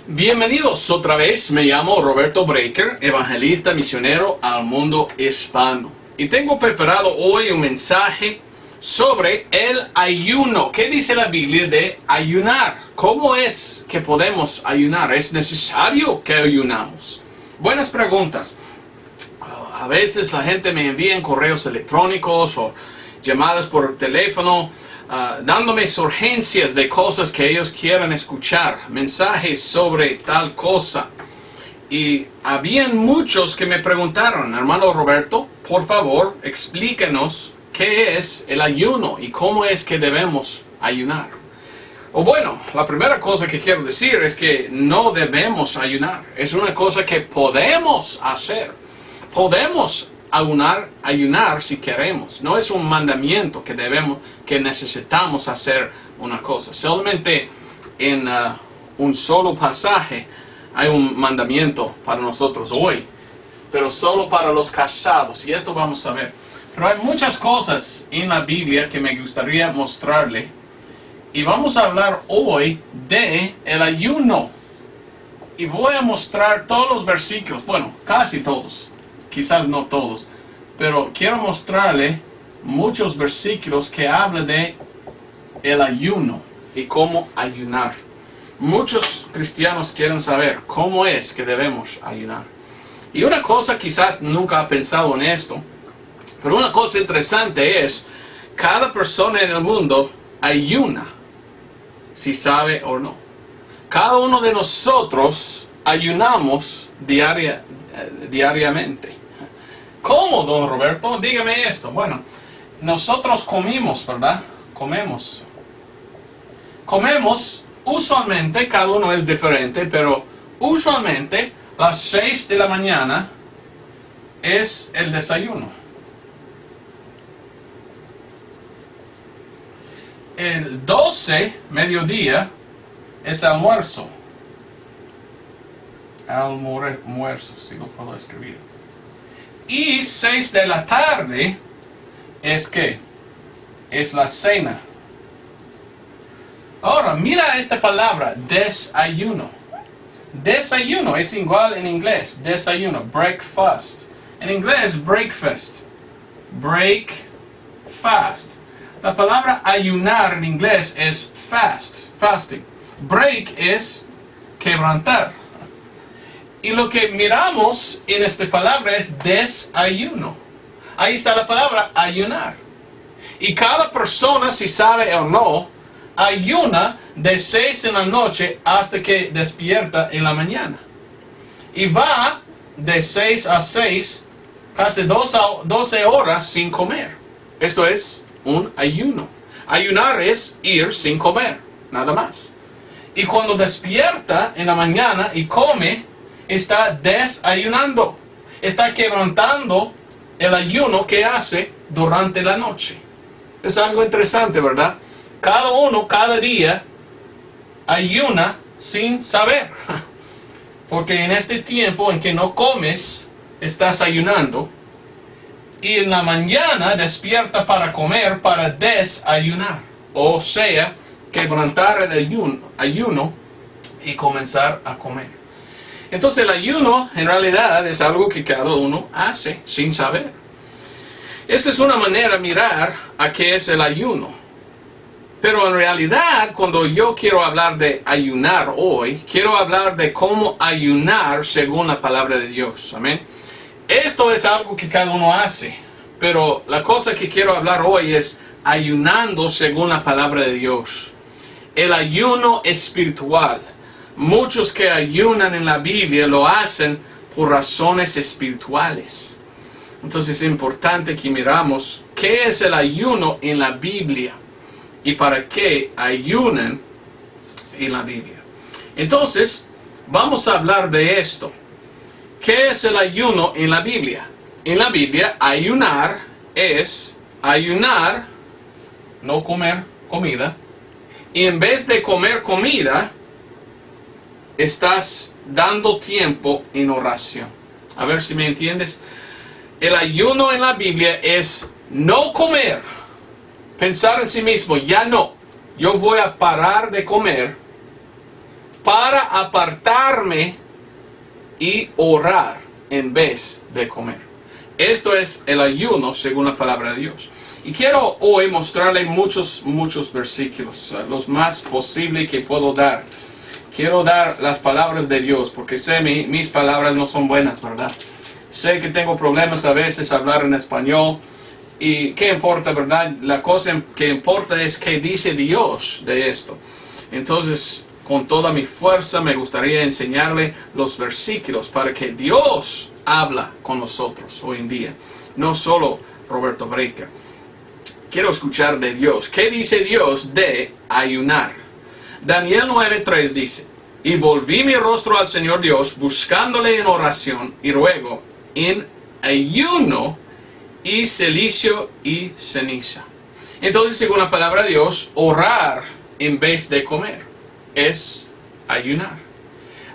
Bienvenidos otra vez, me llamo Roberto Breaker, evangelista misionero al mundo hispano. Y tengo preparado hoy un mensaje sobre el ayuno. ¿Qué dice la Biblia de ayunar? ¿Cómo es que podemos ayunar? ¿Es necesario que ayunamos? Buenas preguntas. A veces la gente me envía correos electrónicos o llamadas por teléfono dándome urgencias de cosas que ellos quieran escuchar, mensajes sobre tal cosa. Y habían muchos que me preguntaron, hermano Roberto, por favor, explíquenos qué es el ayuno y cómo es que debemos ayunar. O bueno, la primera cosa que quiero decir es que no debemos ayunar. Es una cosa que podemos hacer. Podemos ayunar si queremos. No es un mandamiento que necesitamos hacer una cosa. Solamente en un solo pasaje hay un mandamiento para nosotros hoy, pero solo para los casados, y esto vamos a ver. Pero hay muchas cosas en la Biblia que me gustaría mostrarle, y vamos a hablar hoy de el ayuno. Y voy a mostrar todos los versículos, bueno, casi todos, quizás no todos, pero quiero mostrarle muchos versículos que hablan de el ayuno y cómo ayunar. Muchos cristianos quieren saber cómo es que debemos ayunar. Y una cosa, quizás nunca ha pensado en esto, pero una cosa interesante es, cada persona en el mundo ayuna, si sabe o no. Cada uno de nosotros ayunamos diariamente. ¿Cómo, don Roberto? Dígame esto. Bueno, nosotros comimos, ¿verdad? Comemos, usualmente, cada uno es diferente, pero usualmente las 6 de la mañana es el desayuno. El 12, mediodía, es almuerzo. Almuerzo, si lo puedo escribir. Y 6 de la tarde es ¿qué? Es la cena. Ahora, mira esta palabra, desayuno. Desayuno es igual en inglés, desayuno, breakfast. En inglés, breakfast. Break, fast. La palabra ayunar en inglés es fast, fasting. Break es quebrantar. Y lo que miramos en esta palabra es desayuno. Ahí está la palabra ayunar. Y cada persona, si sabe o no, ayuna de 6 en la noche hasta que despierta en la mañana. Y va de 6 a 6, casi 12 horas sin comer. Esto es un ayuno. Ayunar es ir sin comer, nada más. Y cuando despierta en la mañana y come, está desayunando. Está quebrantando el ayuno que hace durante la noche. Es algo interesante, ¿verdad? Cada uno, cada día, ayuna sin saber. Porque en este tiempo en que no comes, estás ayunando. Y en la mañana despierta para comer, para desayunar. O sea, quebrantar el ayuno y comenzar a comer. Entonces el ayuno en realidad es algo que cada uno hace sin saber. Esa es una manera de mirar a qué es el ayuno. Pero en realidad, cuando yo quiero hablar de ayunar hoy, quiero hablar de cómo ayunar según la palabra de Dios. Amén. Esto es algo que cada uno hace. Pero la cosa que quiero hablar hoy es ayunando según la palabra de Dios. El ayuno espiritual. Muchos que ayunan en la Biblia lo hacen por razones espirituales. Entonces es importante que miramos qué es el ayuno en la Biblia y para qué ayunan en la Biblia. Entonces, vamos a hablar de esto. ¿Qué es el ayuno en la Biblia? En la Biblia, ayunar es ayunar, no comer comida, y en vez de comer comida, estás dando tiempo en oración. A ver si me entiendes. El ayuno en la Biblia es no comer. Pensar en sí mismo, ya no. Yo voy a parar de comer para apartarme y orar en vez de comer. Esto es el ayuno según la palabra de Dios. Y quiero hoy mostrarle muchos versículos, los más posibles que puedo dar. Quiero dar las palabras de Dios, porque sé mis palabras no son buenas, ¿verdad? Sé que tengo problemas a veces hablar en español. Y qué importa, ¿verdad? La cosa que importa es qué dice Dios de esto. Entonces, con toda mi fuerza me gustaría enseñarle los versículos para que Dios habla con nosotros hoy en día. No solo Roberto Breaker. Quiero escuchar de Dios. ¿Qué dice Dios de ayunar? Daniel 9:3 dice: y volví mi rostro al Señor Dios, buscándole en oración y ruego, en ayuno y cilicio y ceniza. Entonces, según la palabra de Dios, orar en vez de comer es ayunar.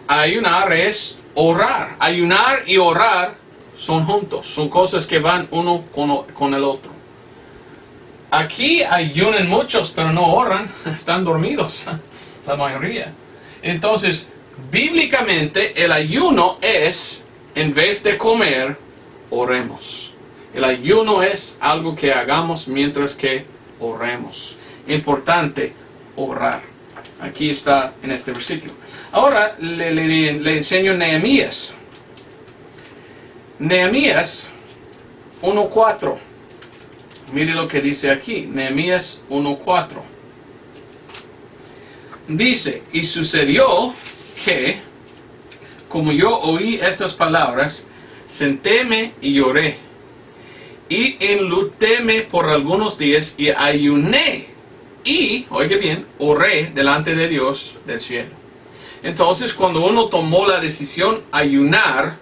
Ayunar es orar. Ayunar y orar son juntos. Son cosas que van uno con el otro. Aquí ayunan muchos, pero no oran. Están dormidos, la mayoría. Entonces, bíblicamente, el ayuno es, en vez de comer, oremos. El ayuno es algo que hagamos mientras que oremos. Importante orar. Aquí está en este versículo. Ahora le enseño Nehemías. Nehemías 1:4. Mire lo que dice aquí. Nehemías 1:4. Dice: y sucedió que, como yo oí estas palabras, sentéme y lloré, y enlutéme por algunos días, y ayuné, y, oiga bien, oré delante de Dios del cielo. Entonces, cuando uno tomó la decisión ayunar,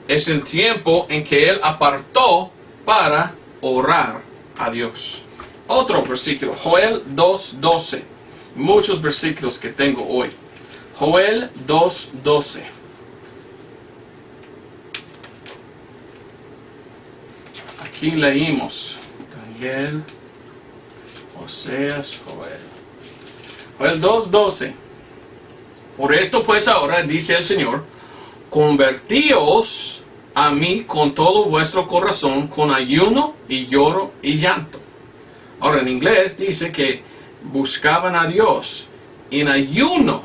es el tiempo en que él apartó para orar a Dios. Otro versículo, Joel 2:12. Muchos versículos que tengo hoy. Joel 2:12. Aquí leímos Daniel, Oseas, Joel. Joel 2:12. Por esto pues ahora, dice el Señor, convertíos a mí con todo vuestro corazón, con ayuno y lloro y llanto. Ahora en inglés dice que buscaban a Dios en ayuno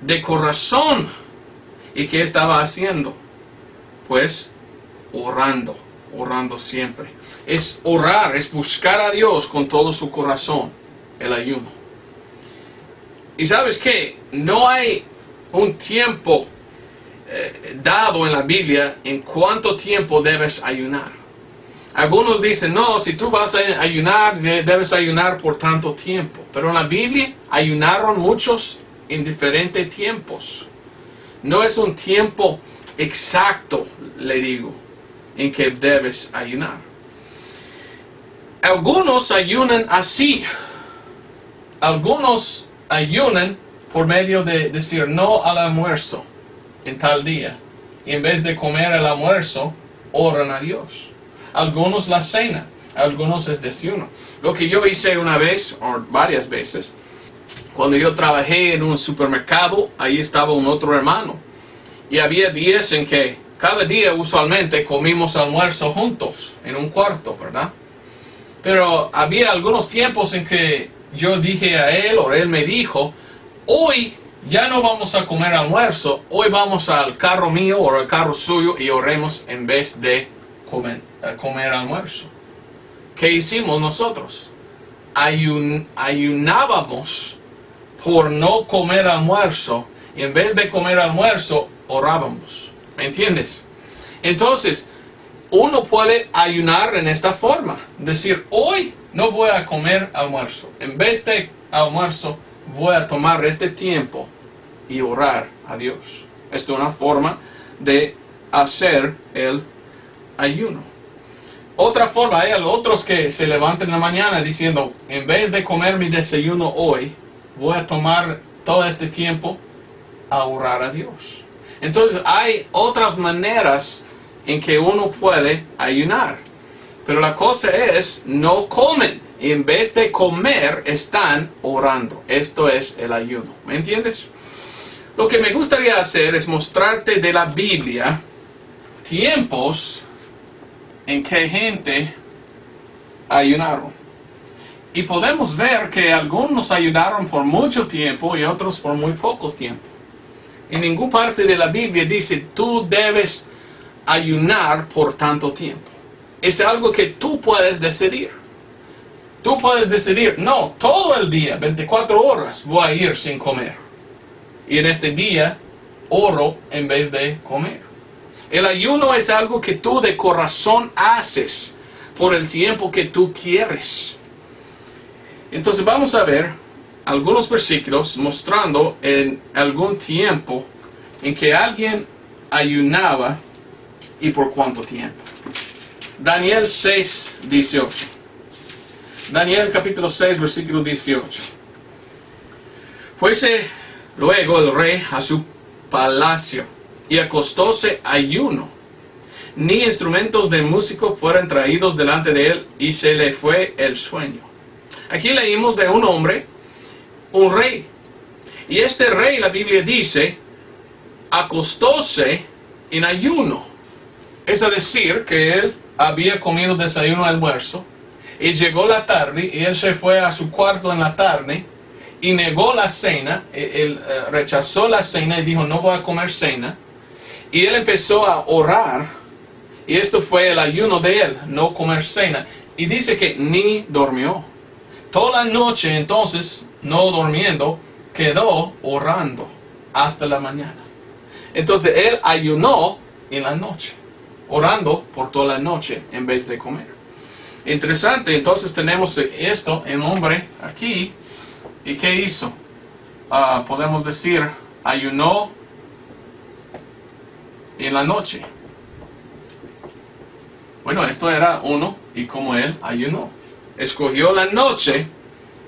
de corazón. ¿Y qué estaba haciendo? Pues orando siempre. Es orar, es buscar a Dios con todo su corazón, el ayuno. Y sabes qué, no hay un tiempo dado en la Biblia en cuánto tiempo debes ayunar. Algunos dicen, no, si tú vas a ayunar, debes ayunar por tanto tiempo. Pero en la Biblia ayunaron muchos en diferentes tiempos. No es un tiempo exacto, le digo, en que debes ayunar. Algunos ayunan así. Algunos ayunan por medio de decir no al almuerzo en tal día. Y en vez de comer el almuerzo, oran a Dios. Algunos la cena, algunos es desayuno. Lo que yo hice una vez, o varias veces, cuando yo trabajé en un supermercado, ahí estaba un otro hermano. Y había días en que cada día usualmente comimos almuerzo juntos, en un cuarto, ¿verdad? Pero había algunos tiempos en que yo dije a él, o él me dijo, hoy ya no vamos a comer almuerzo, hoy vamos al carro mío o al carro suyo y oremos en vez de comer almuerzo. ¿Qué hicimos nosotros? Ayunábamos por no comer almuerzo y en vez de comer almuerzo orábamos. ¿Me entiendes? Entonces, uno puede ayunar en esta forma. Decir, hoy no voy a comer almuerzo. En vez de almuerzo, voy a tomar este tiempo y orar a Dios. Esta es una forma de hacer el ayuno. Otra forma, hay otros que se levantan en la mañana diciendo, en vez de comer mi desayuno hoy, voy a tomar todo este tiempo a orar a Dios. Entonces hay otras maneras en que uno puede ayunar. Pero la cosa es, no comen. En vez de comer, están orando. Esto es el ayuno. ¿Me entiendes? Lo que me gustaría hacer es mostrarte de la Biblia tiempos en que gente ayunaron. Y podemos ver que algunos ayunaron por mucho tiempo y otros por muy poco tiempo. En ninguna parte de la Biblia dice tú debes ayunar por tanto tiempo. Es algo que tú puedes decidir. Tú puedes decidir, no, todo el día, 24 horas, voy a ir sin comer. Y en este día, oro en vez de comer. El ayuno es algo que tú de corazón haces por el tiempo que tú quieres. Entonces vamos a ver algunos versículos mostrando en algún tiempo en que alguien ayunaba y por cuánto tiempo. Daniel 6, 18. Daniel capítulo 6, versículo 18. Fuese luego el rey a su palacio y acostóse ayuno. Ni instrumentos de músico fueron traídos delante de él y se le fue el sueño. Aquí leímos de un hombre, un rey. Y este rey, la Biblia dice, acostóse en ayuno. Es decir, que él había comido desayuno, almuerzo, y llegó la tarde, y él se fue a su cuarto en la tarde, y negó la cena, él rechazó la cena y dijo, no voy a comer cena. Y él empezó a orar, y esto fue el ayuno de él, no comer cena. Y dice que ni durmió. Toda la noche entonces, no durmiendo, quedó orando hasta la mañana. Entonces él ayunó en la noche, orando por toda la noche en vez de comer. Interesante, entonces tenemos esto en hombre aquí. ¿Y qué hizo? Podemos decir, ayunó en la noche. Bueno, esto era uno, y como él ayunó. Escogió la noche,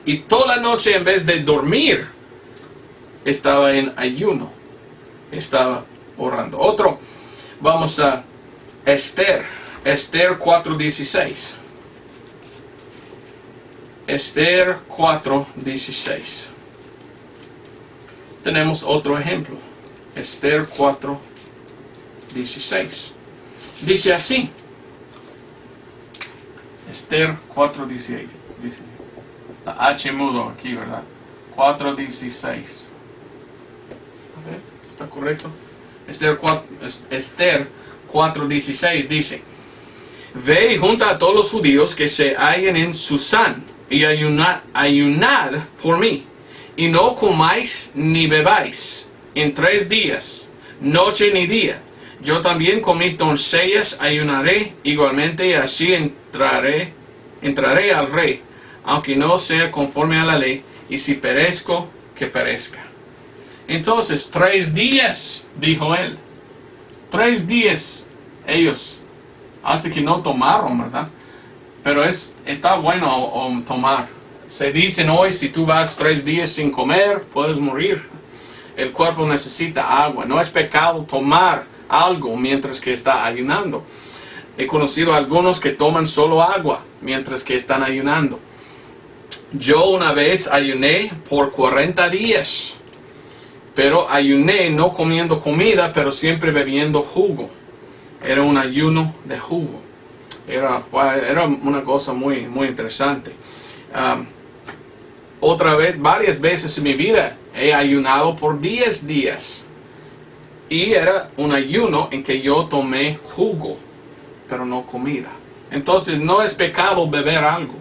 y toda la noche en vez de dormir, estaba en ayuno. Estaba orando. Otro, vamos a Esther. Esther 4:16. Esther 4:16. Tenemos otro ejemplo. Esther 4:16. Dice así. Esther 4:16. Dice. La H mudo aquí, ¿verdad? 4:16. ¿Está correcto? Esther 4:16 dice. Ve y junta a todos los judíos que se hallen en Susán y ayunad por mí, y no comáis ni bebáis en 3 días, noche ni día. Yo también con mis doncellas ayunaré igualmente, y así entraré al rey, aunque no sea conforme a la ley, y si perezco, que perezca. Entonces 3 días, dijo él. 3 días ellos, hasta que no tomaron, ¿verdad? Pero está bueno tomar. Se dicen hoy, si tú vas 3 días sin comer, puedes morir. El cuerpo necesita agua. No es pecado tomar algo mientras que está ayunando. He conocido a algunos que toman solo agua mientras que están ayunando. Yo una vez ayuné por 40 días. Pero ayuné no comiendo comida, pero siempre bebiendo jugo. Era un ayuno de jugo. Era una cosa muy, muy interesante. Otra vez, varias veces en mi vida, he ayunado por 10 días. Y era un ayuno en que yo tomé jugo, pero no comida. Entonces no es pecado beber algo.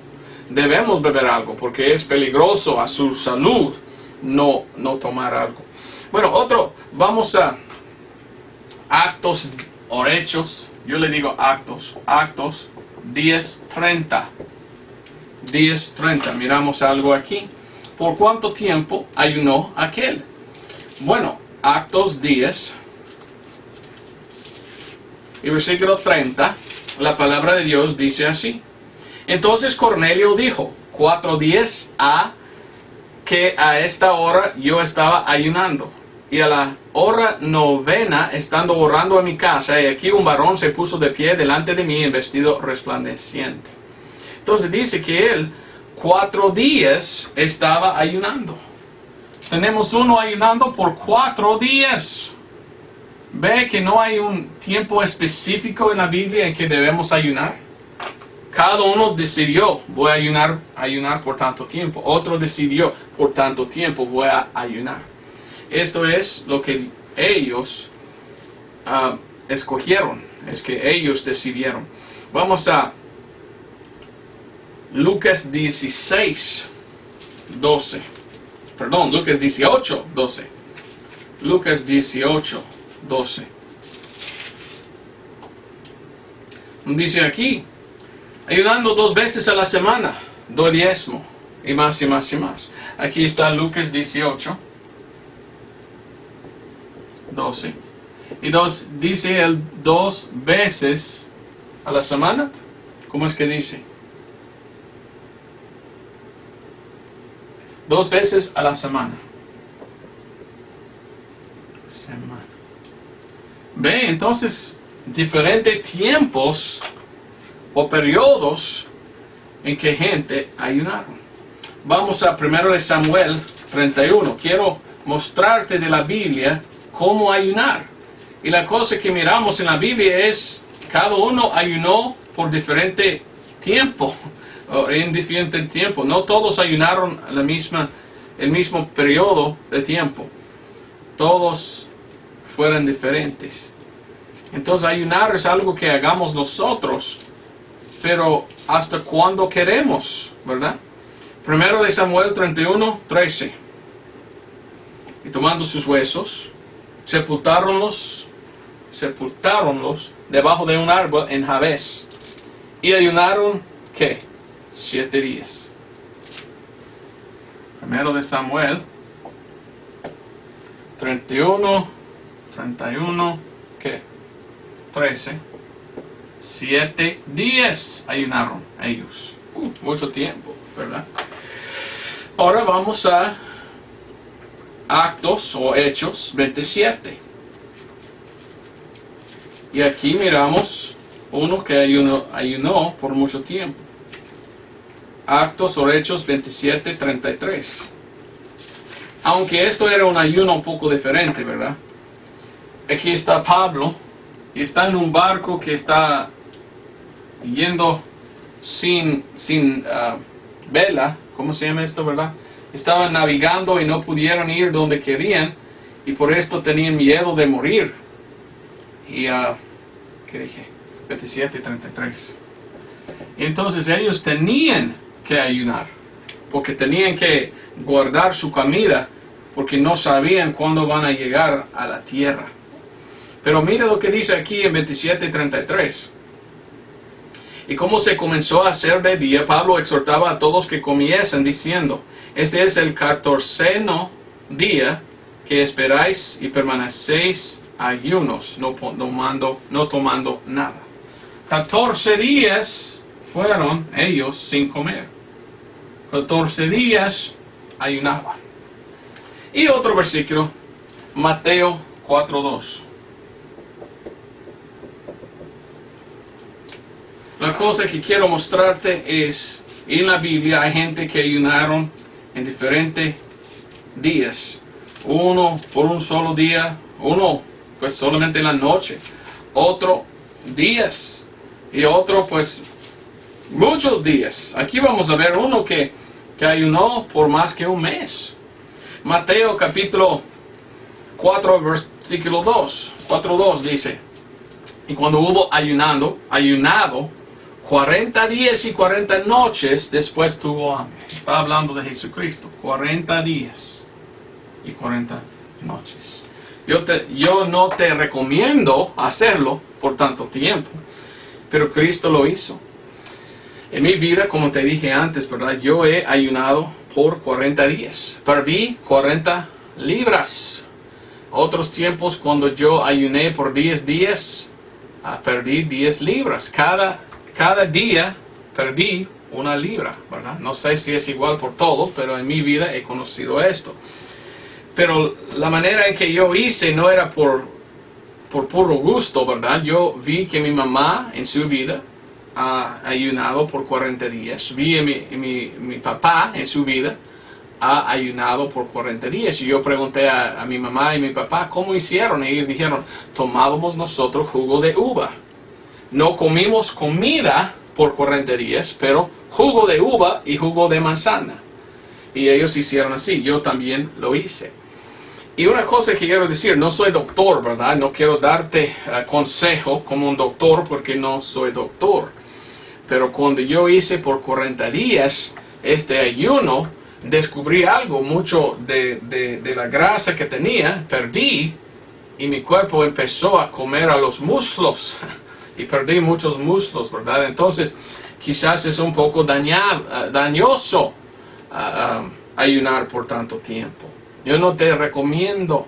Debemos beber algo, porque es peligroso a su salud no tomar algo. Bueno, otro, vamos a Actos o Hechos. Yo le digo Actos 10:30. 10:30. Miramos algo aquí. ¿Por cuánto tiempo ayunó aquel? Bueno, Actos 10 y versículo 30. La palabra de Dios dice así. Entonces Cornelio dijo, 4 días que a esta hora yo estaba ayunando. Y a la hora 9, estando orando en mi casa, y aquí un varón se puso de pie delante de mí en vestido resplandeciente. Entonces dice que él 4 días estaba ayunando. tenemos uno ayunando por 4 días. ¿Ve que no hay un tiempo específico en la Biblia en que debemos ayunar? Cada uno decidió, voy a ayunar por tanto tiempo. Otro decidió, por tanto tiempo voy a ayunar. Esto es lo que ellos escogieron, es que ellos decidieron. Vamos a Lucas 16, 12. Perdón, Lucas 18, 12. Lucas 18, 12. Dice aquí, ayudando 2 veces a la semana, doy diezmo, y más y más y más. Aquí está Lucas 18, 12. Y dice el 2 veces a la semana. ¿Cómo es que dice? 2 veces a la semana. Ve, entonces, diferentes tiempos o periodos en que gente ayunaron. Vamos a 1 Samuel 31. Quiero mostrarte de la Biblia cómo ayunar. Y la cosa que miramos en la Biblia es, cada uno ayunó por diferente tiempo, o en diferente tiempo. No todos ayunaron el mismo periodo de tiempo. Todos fueron diferentes. Entonces ayunar es algo que hagamos nosotros, pero hasta cuando queremos, ¿verdad? 1 Samuel 31, 13. Y tomando sus huesos, sepultáronlos debajo de un árbol en Jabes. Y ayunaron, ¿qué? 7 días. 1 Samuel 31, ¿qué? 13. 7 días ayunaron ellos. Mucho tiempo, ¿verdad? Ahora vamos a Actos o Hechos 27. Y aquí miramos uno que ayunó por mucho tiempo. Actos o Hechos 27, 33. Aunque esto era un ayuno un poco diferente, ¿verdad? Aquí está Pablo y está en un barco que está yendo sin vela. ¿Cómo se llama esto, verdad? Estaban navegando y no pudieron ir donde querían y por esto tenían miedo de morir. Y, ¿qué dije? 27, 33. Y entonces ellos tenían que ayunar, porque tenían que guardar su comida, porque no sabían cuándo van a llegar a la tierra. Pero mira lo que dice aquí en 27:33. Y como se comenzó a hacer de día, Pablo exhortaba a todos que comiesen, diciendo: este es el 14º día que esperáis y permanecéis ayunos, no tomando nada. 14 días fueron ellos sin comer. 14 días ayunaban. Y otro versículo, Mateo 4:2. La cosa que quiero mostrarte es, en la Biblia hay gente que ayunaron en diferentes días. Uno por un solo día, uno pues solamente en la noche, otro días y otro pues muchos días. Aquí vamos a ver uno que ayunó por más que un mes. Mateo capítulo 4 versículo 2, 4:2 dice: y cuando hubo ayunado 40 días y 40 noches, después tuvo hambre. Está hablando de Jesucristo. 40 días y 40 noches. Yo no te recomiendo hacerlo por tanto tiempo, pero Cristo lo hizo. En mi vida, como te dije antes, ¿verdad? Yo he ayunado por 40 días. Perdí 40 libras. Otros tiempos, cuando yo ayuné por 10 días, perdí 10 libras. Cada día perdí 1 libra, ¿verdad? No sé si es igual por todos, pero en mi vida he conocido esto. Pero la manera en que yo hice no era por puro gusto, ¿verdad? Yo vi que mi mamá en su vida ha ayunado por 40 días. Vi a mi papá en su vida ha ayunado por 40 días. Y yo pregunté a mi mamá y mi papá cómo hicieron. Y ellos dijeron, tomábamos nosotros jugo de uva. No comimos comida por 40 días, pero jugo de uva y jugo de manzana. Y ellos hicieron así, yo también lo hice. Y una cosa que quiero decir, no soy doctor, ¿verdad? No quiero darte consejo como un doctor porque no soy doctor. Pero cuando yo hice por 40 días este ayuno, descubrí algo, mucho de la grasa que tenía, perdí, y mi cuerpo empezó a comer a los muslos, y perdí muchos muslos, ¿verdad? Entonces, quizás es un poco dañoso ayunar por tanto tiempo. Yo no te recomiendo,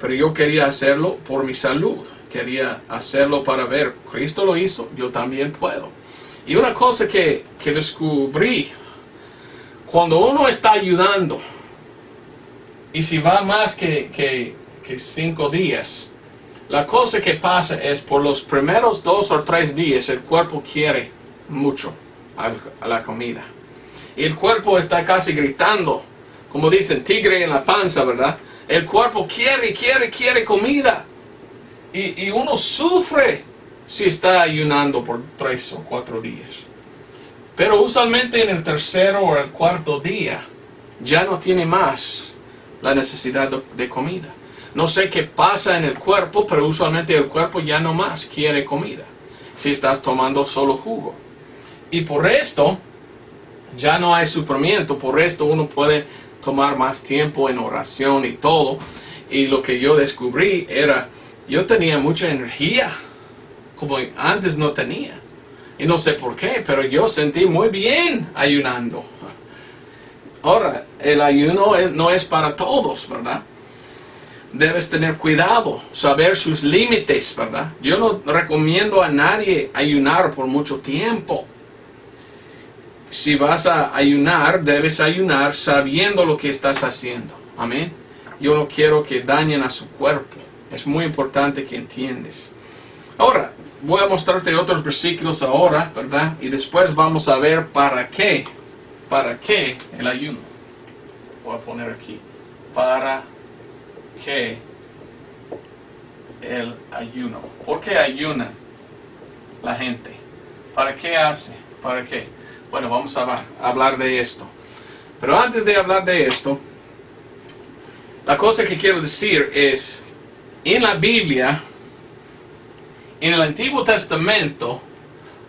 pero yo quería hacerlo por mi salud, quería hacerlo para ver, Cristo lo hizo, yo también puedo. Y una cosa que descubrí, cuando uno está ayudando, y si va más que 5 días, la cosa que pasa es por los primeros 2 o 3 días el cuerpo quiere mucho a la comida. Y el cuerpo está casi gritando, como dicen, tigre en la panza, ¿verdad? El cuerpo quiere comida. Y uno sufre si está ayunando por 3 o 4 días. Pero usualmente en el tercero o el cuarto día ya no tiene más la necesidad de comida. No sé qué pasa en el cuerpo, pero usualmente el cuerpo ya no más quiere comida si estás tomando solo jugo. Y por esto ya no hay sufrimiento, por esto uno puede tomar más tiempo en oración y todo. Y lo que yo descubrí era, yo tenía mucha energía, como antes no tenía. Y no sé por qué, pero yo sentí muy bien ayunando. Ahora, el ayuno no es para todos, ¿verdad? Debes tener cuidado, saber sus límites, ¿verdad? Yo no recomiendo a nadie ayunar por mucho tiempo. Si vas a ayunar, debes ayunar sabiendo lo que estás haciendo. Amén. Yo no quiero que dañen a su cuerpo. Es muy importante que entiendas. Ahora, voy a mostrarte otros versículos ahora, ¿verdad? Y después vamos a ver para qué el ayuno. Voy a poner aquí, para qué el ayuno. ¿Por qué ayuna la gente? ¿Para qué hace? ¿Para qué? Bueno, vamos a hablar de esto. Pero antes de hablar de esto, la cosa que quiero decir es, en la Biblia, en el Antiguo Testamento,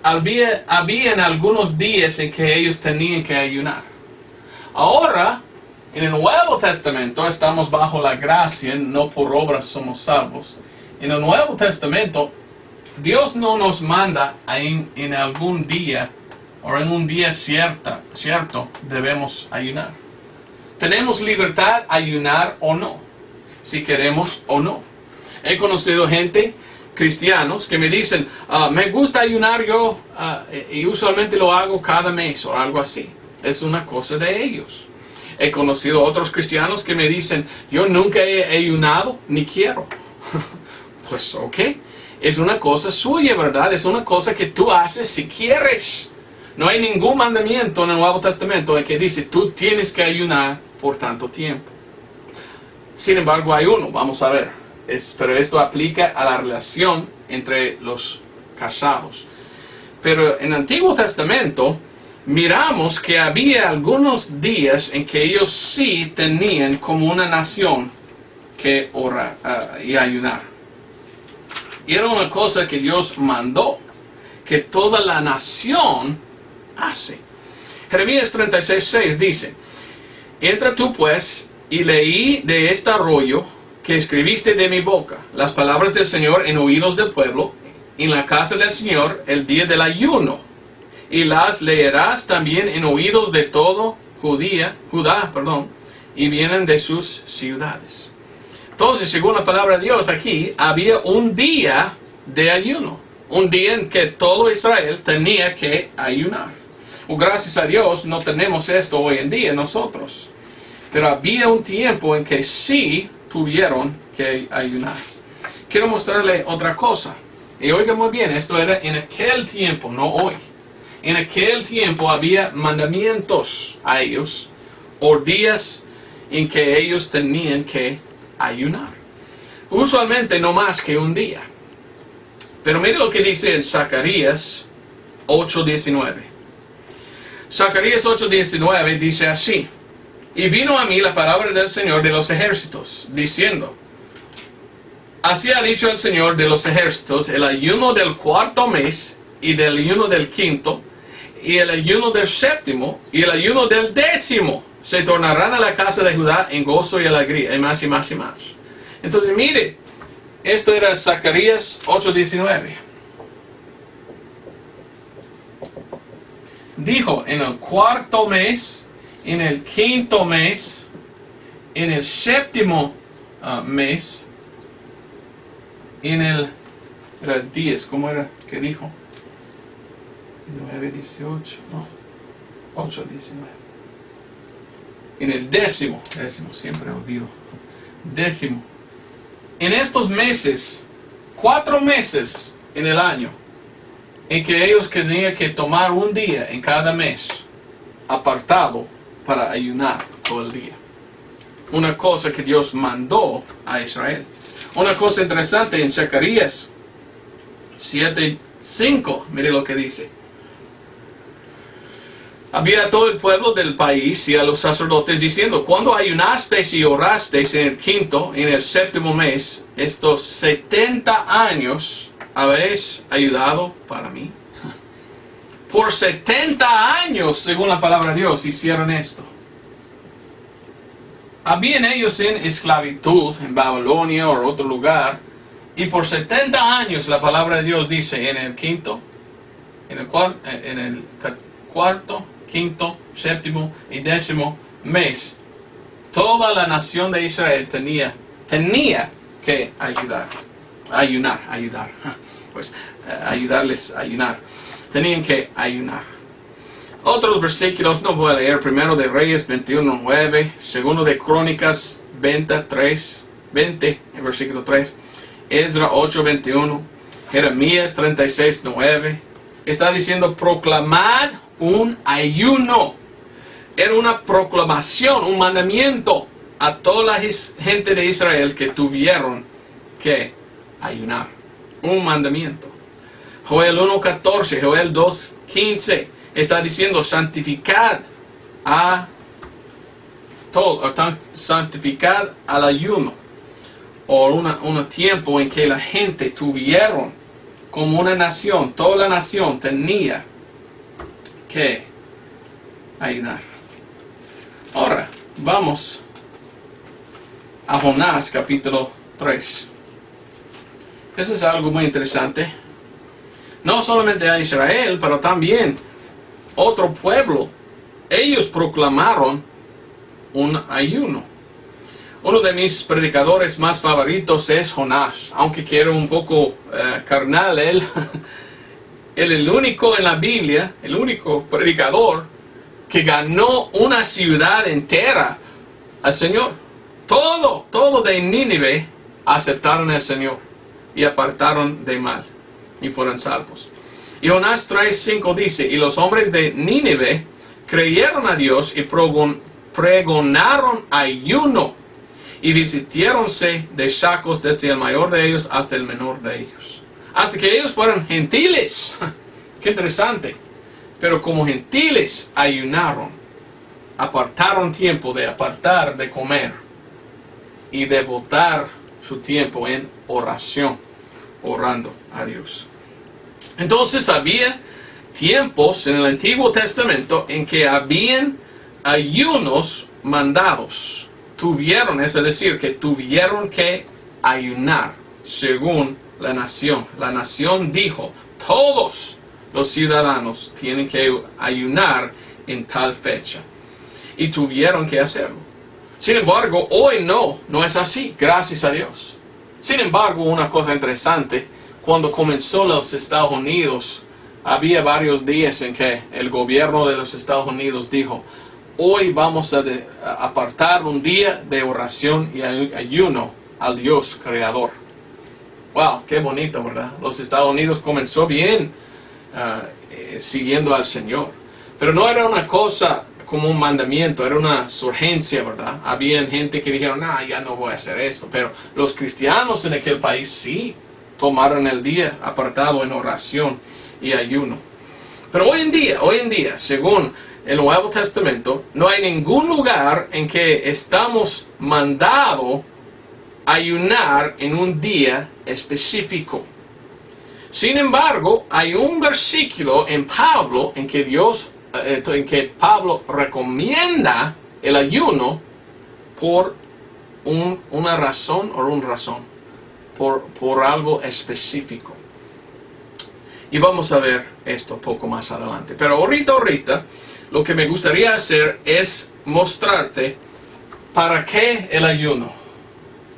habían algunos días en que ellos tenían que ayunar. Ahora, en el Nuevo Testamento, estamos bajo la gracia, no por obras somos salvos. En el Nuevo Testamento, Dios no nos manda en algún día, o en un día cierto, debemos ayunar. Tenemos libertad a ayunar o no, si queremos o no. He conocido gente, cristianos, que me dicen, me gusta ayunar yo, y usualmente lo hago cada mes o algo así. Es una cosa de ellos. He conocido otros cristianos que me dicen, yo nunca he ayunado ni quiero. Pues ok, es una cosa suya, ¿verdad? Es una cosa que tú haces si quieres. No hay ningún mandamiento en el Nuevo Testamento en que dice, tú tienes que ayunar por tanto tiempo. Sin embargo, hay uno, vamos a ver. Pero esto aplica a la relación entre los casados. Pero en el Antiguo Testamento miramos que había algunos días en que ellos sí tenían como una nación que orar y ayunar. Y era una cosa que Dios mandó, que toda la nación hace. Jeremías 36:6 dice, entra tú pues y leí de este rollo que escribiste de mi boca, las palabras del Señor en oídos del pueblo, en la casa del Señor, el día del ayuno. Y las leerás también en oídos de todo Judá, y vienen de sus ciudades. Entonces, según la palabra de Dios aquí, había un día de ayuno. Un día en que todo Israel tenía que ayunar. Gracias a Dios no tenemos esto hoy en día nosotros. Pero había un tiempo en que sí tuvieron que ayunar. Quiero mostrarle otra cosa. Y oiga muy bien, esto era en aquel tiempo, no hoy. En aquel tiempo había mandamientos a ellos o días en que ellos tenían que ayunar. Usualmente no más que un día. Pero mire lo que dice en Zacarías 8:19. Zacarías 8:19 dice así: y vino a mí la palabra del Señor de los ejércitos, diciendo, así ha dicho el Señor de los ejércitos, el ayuno del cuarto mes, y del ayuno del quinto, y el ayuno del séptimo, y el ayuno del décimo, se tornarán a la casa de Judá en gozo y alegría, y más y más y más. Entonces mire, esto era Zacarías 8:19. Dijo, en el cuarto mes, en el quinto mes, en el séptimo mes, en el... Era 10, ¿cómo era que dijo? 9:18, no, 8:19. En el décimo, siempre olvido, décimo. En estos meses, 4 meses en el año, en que ellos tenían que tomar un día en cada mes, apartado para ayunar todo el día. Una cosa que Dios mandó a Israel. Una cosa interesante en Zacarías 7:5, mire lo que dice. Había todo el pueblo del país y a los sacerdotes diciendo, cuando ayunasteis y orasteis en el quinto, en el séptimo mes, estos 70 años habéis ayudado para mí. Por 70 años, según la palabra de Dios, hicieron esto. Habían ellos en esclavitud en Babilonia o otro lugar, y por 70 años la palabra de Dios dice en el quinto, en el cuarto, quinto, séptimo y décimo mes, toda la nación de Israel tenía que ayudar, pues ayudarles a ayunar. Tenían que ayunar. Otros versículos, no voy a leer, primero de Reyes 21:9, segundo de Crónicas 20, en versículo 3, Esdras 8:21, Jeremías 36:9, está diciendo proclamad un ayuno. Era una proclamación, un mandamiento a toda la gente de Israel que tuvieron que ayunar. Un mandamiento. Joel 1:14, Joel 2:15 está diciendo santificad a todo, santificad al ayuno. O un tiempo en que la gente tuvieron como una nación, toda la nación tenía que ayunar. Ahora, vamos a Jonás capítulo 3. Eso es algo muy interesante. No solamente a Israel, pero también otro pueblo. Ellos proclamaron un ayuno. Uno de mis predicadores más favoritos es Jonás, aunque quiero un poco carnal él. Él es el único en la Biblia, el único predicador que ganó una ciudad entera al Señor. Todo de Nínive aceptaron al Señor y apartaron de mal y fueron salvos. Y Jonás 3:5 dice, y los hombres de Nínive creyeron a Dios y pregonaron ayuno y visitiéronse de sacos desde el mayor de ellos hasta el menor de ellos. Hasta que ellos fueron gentiles. Qué interesante. Pero como gentiles ayunaron. Apartaron tiempo de comer. Y de devotar su tiempo en oración. Orando a Dios. Entonces había tiempos en el Antiguo Testamento en que habían ayunos mandados. Es decir, que tuvieron que ayunar según la nación. La nación dijo, todos los ciudadanos tienen que ayunar en tal fecha. Y tuvieron que hacerlo. Sin embargo, hoy no es así, gracias a Dios. Sin embargo, una cosa interesante, cuando comenzó los Estados Unidos, había varios días en que el gobierno de los Estados Unidos dijo, hoy vamos a apartar un día de oración y ayuno al Dios creador. Wow, qué bonito, ¿verdad? Los Estados Unidos comenzó bien siguiendo al Señor. Pero no era una cosa como un mandamiento, era una surgencia, ¿verdad? Había gente que dijeron, ya no voy a hacer esto. Pero los cristianos en aquel país sí tomaron el día apartado en oración y ayuno. Pero hoy en día, según el Nuevo Testamento, no hay ningún lugar en que estamos mandados a ayunar en un día específico. Sin embargo, hay un versículo en Pablo en que Pablo recomienda el ayuno por una razón por algo específico. Y vamos a ver esto poco más adelante. Pero ahorita, lo que me gustaría hacer es mostrarte para qué el ayuno.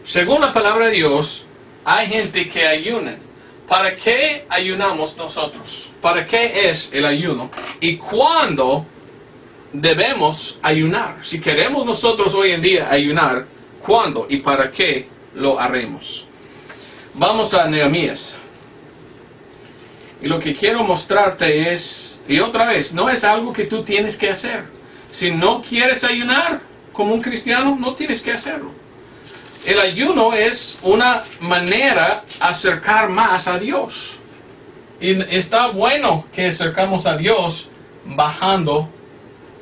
Según la palabra de Dios, hay gente que ayuna. ¿Para qué ayunamos nosotros? ¿Para qué es el ayuno? ¿Y cuándo debemos ayunar? Si queremos nosotros hoy en día ayunar, ¿cuándo y para qué lo haremos? Vamos a Nehemías. Y lo que quiero mostrarte es, y otra vez, no es algo que tú tienes que hacer. Si no quieres ayunar como un cristiano, no tienes que hacerlo. El ayuno es una manera de acercar más a Dios. Y está bueno que acercamos a Dios bajando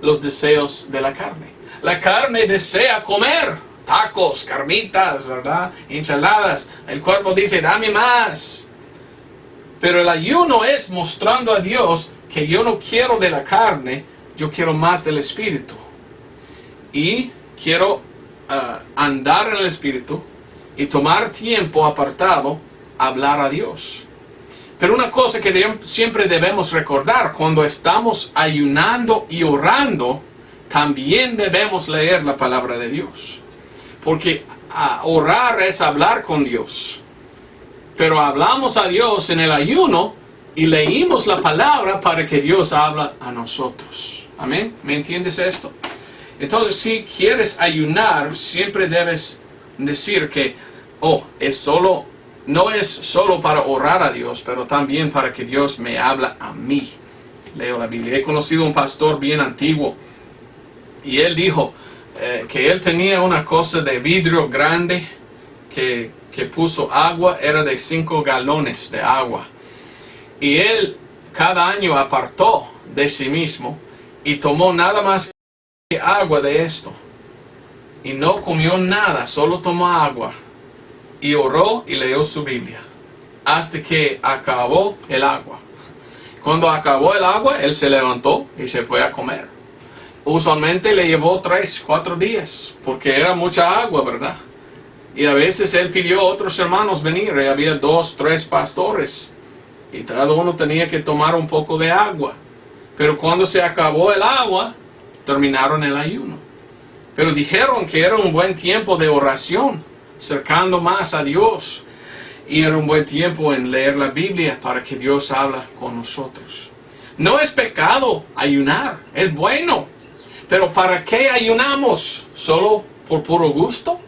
los deseos de la carne. La carne desea comer tacos, carnitas, ¿verdad? Ensaladas. El cuerpo dice, dame más. Pero el ayuno es mostrando a Dios que yo no quiero de la carne, yo quiero más del Espíritu. Y quiero andar en el Espíritu y tomar tiempo apartado a hablar a Dios. Pero una cosa que siempre debemos recordar, cuando estamos ayunando y orando, también debemos leer la palabra de Dios. Porque orar es hablar con Dios. Pero hablamos a Dios en el ayuno y leímos la palabra para que Dios habla a nosotros. Amén. ¿Me entiendes esto? Entonces, si quieres ayunar, siempre debes decir que, no es solo para orar a Dios, pero también para que Dios me habla a mí. Leo la Biblia. He conocido un pastor bien antiguo y él dijo que él tenía una cosa de vidrio grande que puso agua, era de 5 galones de agua. Y él cada año apartó de sí mismo y tomó nada más que agua de esto. Y no comió nada, solo tomó agua. Y oró y leyó su Biblia. Hasta que acabó el agua. Cuando acabó el agua, él se levantó y se fue a comer. Usualmente le llevó 3-4 días, porque era mucha agua, ¿verdad? Y a veces él pidió a otros hermanos venir, y había 2-3 pastores, y cada uno tenía que tomar un poco de agua. Pero cuando se acabó el agua, terminaron el ayuno. Pero dijeron que era un buen tiempo de oración, acercando más a Dios, y era un buen tiempo en leer la Biblia para que Dios habla con nosotros. No es pecado ayunar, es bueno. Pero ¿para qué ayunamos? ¿Solo por puro gusto?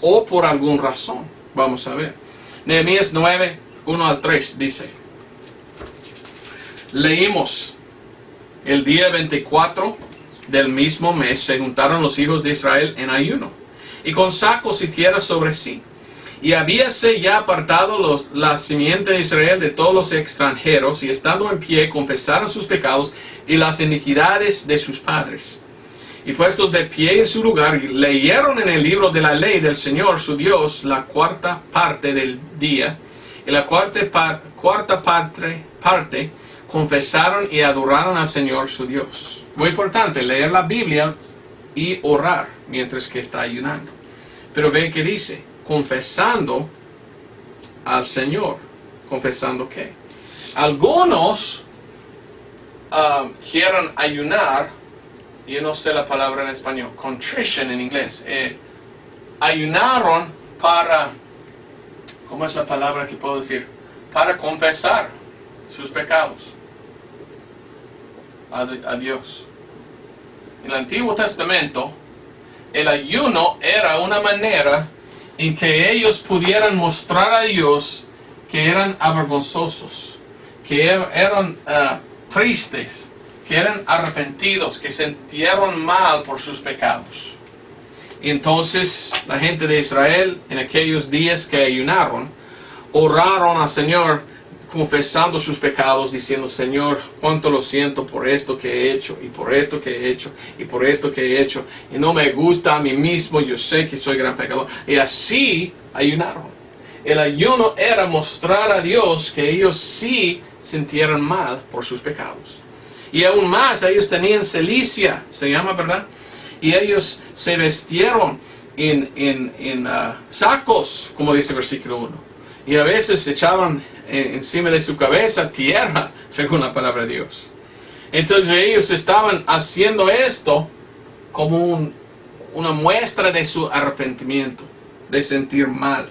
¿O por alguna razón? Vamos a ver. Nehemías 9, 1-3 dice. Leímos. El día 24 del mismo mes se juntaron los hijos de Israel en ayuno, y con sacos y tierras sobre sí. Y habíase ya apartado la simiente de Israel de todos los extranjeros, y estando en pie confesaron sus pecados y las iniquidades de sus padres. Y puestos de pie en su lugar, leyeron en el libro de la ley del Señor su Dios la cuarta parte del día, y la cuarta parte confesaron y adoraron al Señor su Dios. Muy importante, leer la Biblia y orar mientras que está ayunando. Pero ve que dice, confesando al Señor. ¿Confesando qué? Algunos quieren ayunar. Yo no sé la palabra en español, contrition en inglés. Ayunaron para, ¿cómo es la palabra que puedo decir? Para confesar sus pecados a Dios. En el Antiguo Testamento, el ayuno era una manera en que ellos pudieran mostrar a Dios que eran avergonzosos, que eran tristes, que eran arrepentidos, que sintieron mal por sus pecados. Y entonces la gente de Israel, en aquellos días que ayunaron, oraron al Señor confesando sus pecados, diciendo: Señor, cuánto lo siento por esto que he hecho, y por esto que he hecho, y por esto que he hecho, y no me gusta a mí mismo, yo sé que soy gran pecador. Y así ayunaron. El ayuno era mostrar a Dios que ellos sí sintieran mal por sus pecados. Y aún más, ellos tenían cilicia, se llama, ¿verdad? Y ellos se vestieron en sacos, como dice el versículo 1. Y a veces echaban encima de su cabeza tierra, según la palabra de Dios. Entonces ellos estaban haciendo esto como una muestra de su arrepentimiento, de sentir mal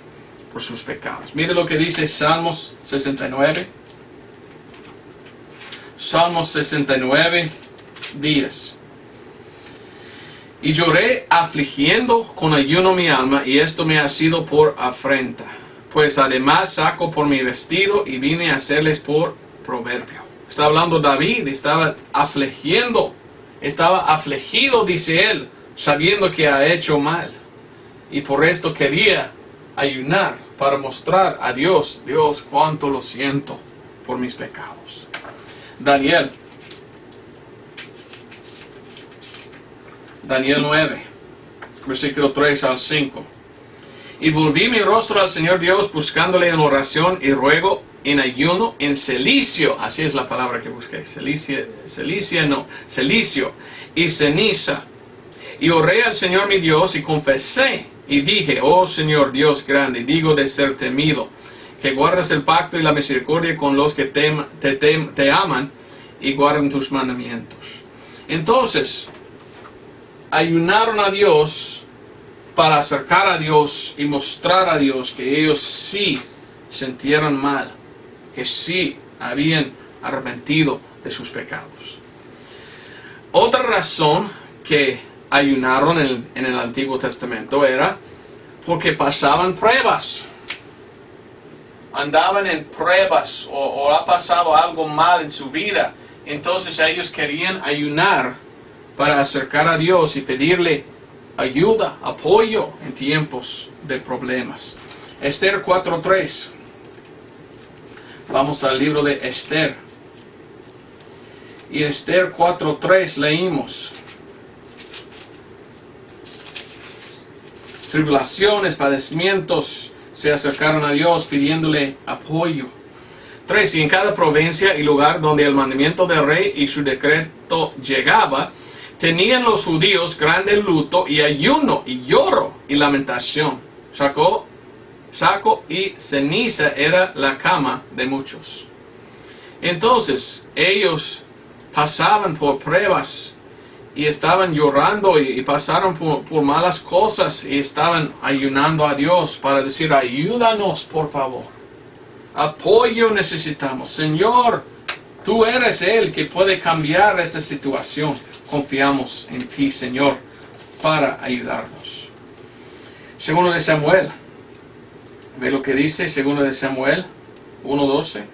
por sus pecados. Mire lo que dice Salmos 69. Salmos 69, 10. Y lloré afligiendo con ayuno mi alma, y esto me ha sido por afrenta. Pues además saco por mi vestido y vine a hacerles por proverbio. Está hablando David, estaba afligiendo, estaba afligido, dice él, sabiendo que ha hecho mal. Y por esto quería ayunar para mostrar a Dios: Dios, cuánto lo siento por mis pecados. Daniel 9, versículo 3 al 5. Y volví mi rostro al Señor Dios, buscándole en oración y ruego, en ayuno, en cilicio, así es la palabra que busqué, cilicio y ceniza. Y oré al Señor mi Dios y confesé y dije: oh Señor Dios grande, digo de ser temido, que guardas el pacto y la misericordia con los que te aman y guardan tus mandamientos. Entonces, ayunaron a Dios para acercar a Dios y mostrar a Dios que ellos sí sintieron mal, que sí habían arrepentido de sus pecados. Otra razón que ayunaron en el Antiguo Testamento era porque pasaban pruebas. Andaban en pruebas o ha pasado algo mal en su vida. Entonces ellos querían ayunar para acercar a Dios y pedirle ayuda, apoyo en tiempos de problemas. Esther 4:3. Vamos al libro de Esther. Y Esther 4:3 leímos: tribulaciones, padecimientos, se acercaron a Dios pidiéndole apoyo. 3. Y en cada provincia y lugar donde el mandamiento del rey y su decreto llegaba, tenían los judíos grande luto y ayuno y lloro y lamentación. Saco y ceniza era la cama de muchos. Entonces ellos pasaban por pruebas y estaban llorando y pasaron por malas cosas y estaban ayunando a Dios para decir: ayúdanos, por favor. Apoyo necesitamos. Señor, tú eres el que puede cambiar esta situación. Confiamos en ti, Señor, para ayudarnos. Segundo de Samuel. Ve lo que dice Segundo de Samuel 1:12.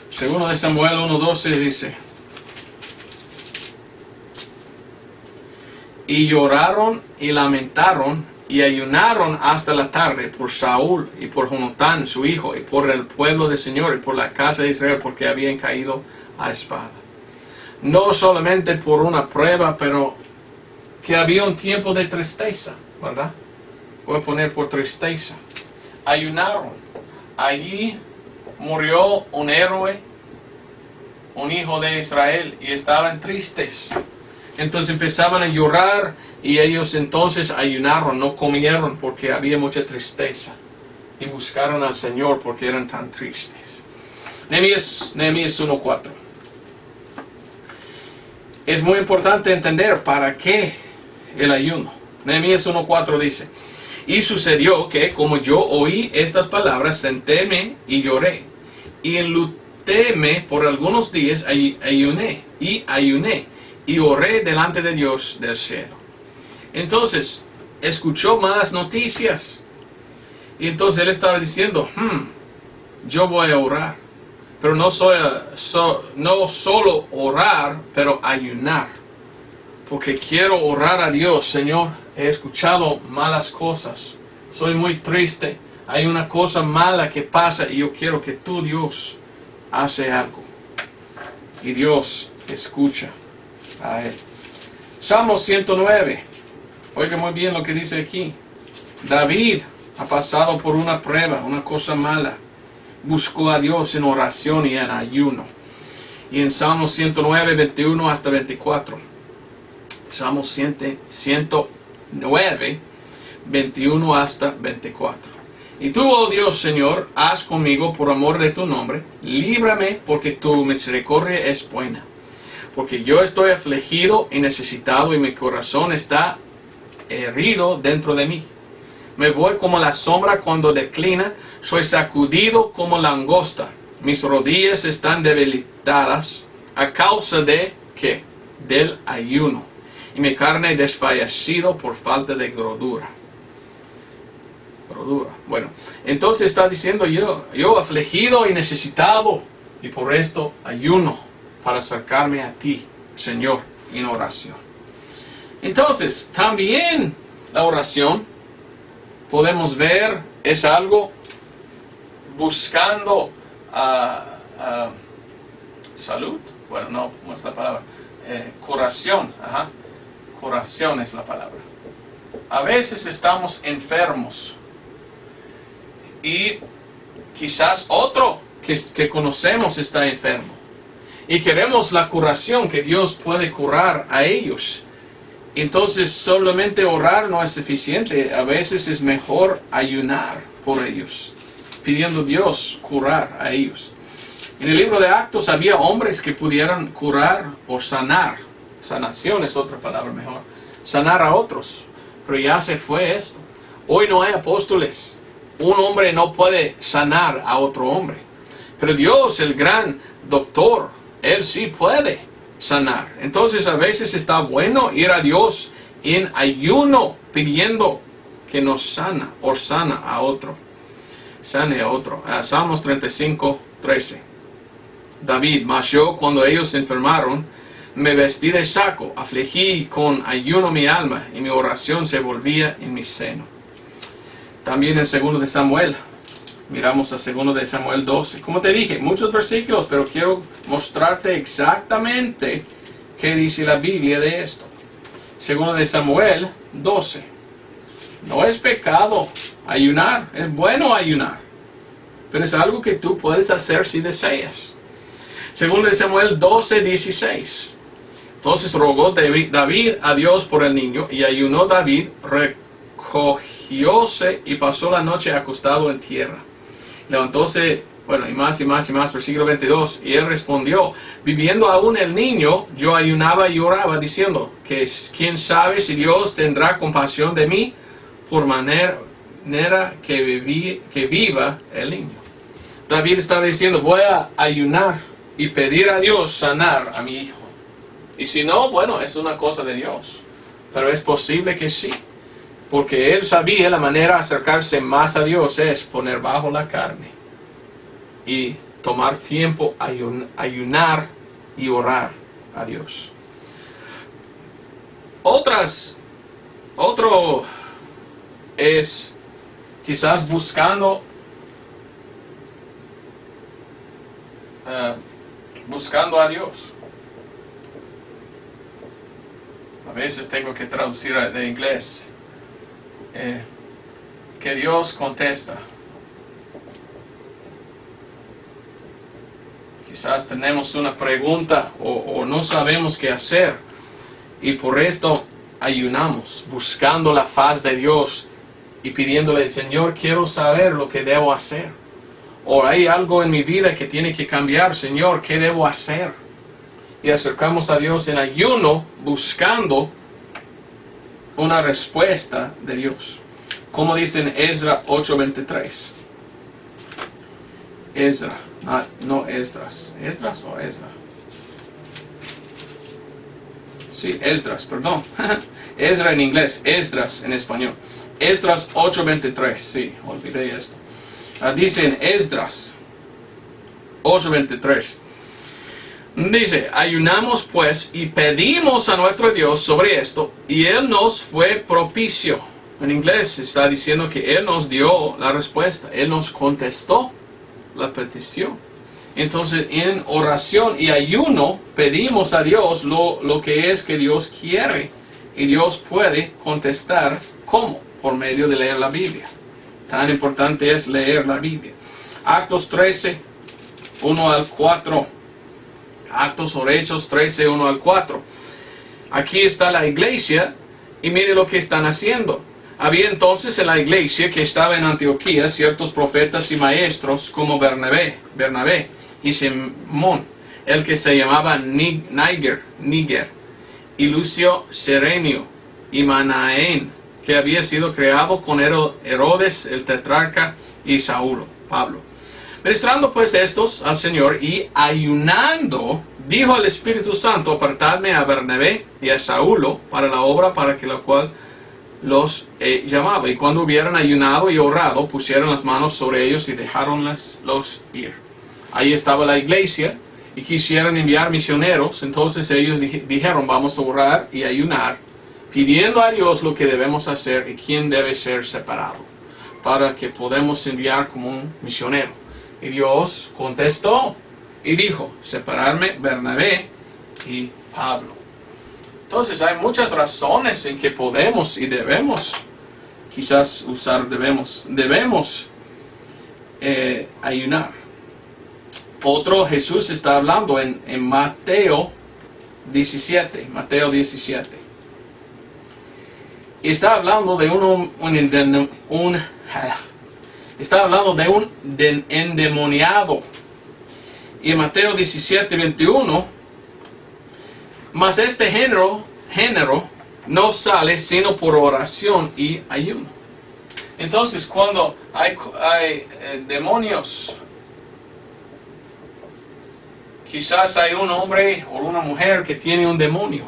Segundo de Samuel 1:12 dice: y lloraron y lamentaron y ayunaron hasta la tarde por Saúl y por Jonatán su hijo y por el pueblo del Señor y por la casa de Israel, porque habían caído a espada. No solamente por una prueba, pero que había un tiempo de tristeza, ¿verdad? Voy a poner por tristeza. Ayunaron. Allí murió un héroe, un hijo de Israel, y estaban tristes. Entonces empezaban a llorar y ellos entonces ayunaron, no comieron porque había mucha tristeza. Y buscaron al Señor porque eran tan tristes. Nehemías 1:4. Es muy importante entender para qué el ayuno. Nehemías 1:4 dice: y sucedió que, como yo oí estas palabras, sentéme y lloré, y enlutéme por algunos días, ayuné, y oré delante de Dios del cielo. Entonces, escuchó malas noticias. Y entonces él estaba diciendo: yo voy a orar. Pero no solo orar, pero ayunar. Porque quiero orar a Dios, Señor. He escuchado malas cosas. Soy muy triste. Hay una cosa mala que pasa y yo quiero que tú, Dios, hace algo. Y Dios escucha a él. Salmo 109. Oiga muy bien lo que dice aquí. David ha pasado por una prueba, una cosa mala. Buscó a Dios en oración y en ayuno. Y en Salmo 109, 21 hasta 24. Salmo 109, 21 hasta 24. Y tú, oh Dios, Señor, haz conmigo por amor de tu nombre. Líbrame porque tu misericordia es buena. Porque yo estoy afligido y necesitado y mi corazón está herido dentro de mí. Me voy como la sombra cuando declina, soy sacudido como langosta. Mis rodillas están debilitadas a causa de, ¿qué? Del ayuno. Y mi carne desfallecido por falta de gordura. Bueno, entonces está diciendo yo afligido y necesitado, y por esto ayuno para acercarme a ti, Señor, en oración. Entonces, también la oración, podemos ver, es algo buscando salud. Bueno, no, ¿cómo es la palabra? Curación. Curación es la palabra. A veces estamos enfermos y quizás otro que conocemos está enfermo y queremos la curación, que Dios puede curar a ellos. Entonces solamente orar no es suficiente. A veces es mejor ayunar por ellos, pidiendo a Dios curar a ellos. En el libro de Actos había hombres que pudieran curar o sanar. Sanación es otra palabra mejor. Sanar a otros. Pero ya se fue esto. Hoy no hay apóstoles. Un hombre no puede sanar a otro hombre. Pero Dios, el gran doctor, Él sí puede sanar. Entonces a veces está bueno ir a Dios en ayuno pidiendo que nos sana o sana a otro. Sane a otro. Salmos 35, 13. David, mas yo cuando ellos se enfermaron, me vestí de saco, afligí con ayuno mi alma y mi oración se volvía en mi seno. También en 2 de Samuel. Miramos a 2 de Samuel 12. Como te dije, muchos versículos, pero quiero mostrarte exactamente qué dice la Biblia de esto. 2 de Samuel 12. No es pecado ayunar, es bueno ayunar, pero es algo que tú puedes hacer si deseas. 2 de Samuel 12, 16. Entonces rogó David a Dios por el niño, y ayunó David, recogióse y pasó la noche acostado en tierra. Levantóse, y más, versículo 22, y él respondió, viviendo aún el niño, yo ayunaba y oraba, diciendo, que quién sabe si Dios tendrá compasión de mí, por manera que viva el niño. David está diciendo, voy a ayunar y pedir a Dios sanar a mi hijo. Y si no, es una cosa de Dios. Pero es posible que sí. Porque él sabía la manera de acercarse más a Dios es poner bajo la carne. Y tomar tiempo, ayunar y orar a Dios. Otro es quizás buscando a Dios. A veces tengo que traducir de inglés. Que Dios contesta. Quizás tenemos una pregunta o no sabemos qué hacer. Y por esto ayunamos, buscando la faz de Dios y pidiéndole, Señor, quiero saber lo que debo hacer. O hay algo en mi vida que tiene que cambiar, Señor, ¿qué debo hacer? Y acercamos a Dios en ayuno, buscando una respuesta de Dios. Como dice en Esdras 8:23. Esdras, no Esdras. ¿Esdras o Esdras? Sí, Esdras, perdón. Esdras en inglés, Esdras en español. Esdras 8:23, sí, olvidé esto. Dice en Esdras 8:23. Dice, ayunamos pues y pedimos a nuestro Dios sobre esto, y Él nos fue propicio. En inglés está diciendo que Él nos dio la respuesta, Él nos contestó la petición. Entonces, en oración y ayuno pedimos a Dios lo que es que Dios quiere, y Dios puede contestar. ¿Cómo? Por medio de leer la Biblia. Tan importante es leer la Biblia. Actos 13, 1 al 4. Actos o Hechos 13, 1 al 4. Aquí está la iglesia y mire lo que están haciendo. Había entonces en la iglesia que estaba en Antioquía ciertos profetas y maestros como Bernabé y Simón, el que se llamaba Níger, y Lucio Serenio y Manaén, que había sido creado con Herodes el tetrarca y Saulo, Pablo. Ministrando pues estos al Señor y ayunando, dijo al Espíritu Santo, apartadme a Bernabé y a Saulo para la obra para que la cual los llamaba. Y cuando hubieran ayunado y orado, pusieron las manos sobre ellos y dejáronlos ir. Ahí estaba la iglesia y quisieron enviar misioneros. Entonces ellos dijeron, vamos a orar y ayunar, pidiendo a Dios lo que debemos hacer y quién debe ser separado, para que podamos enviar como un misionero. Y Dios contestó y dijo, separarme Bernabé y Pablo. Entonces hay muchas razones en que podemos y debemos, quizás usar debemos ayunar. Otro, Jesús está hablando en Mateo 17. Y está hablando de un endemoniado. Y en Mateo 17:21, mas este género no sale sino por oración y ayuno. Entonces, cuando hay demonios, quizás hay un hombre o una mujer que tiene un demonio.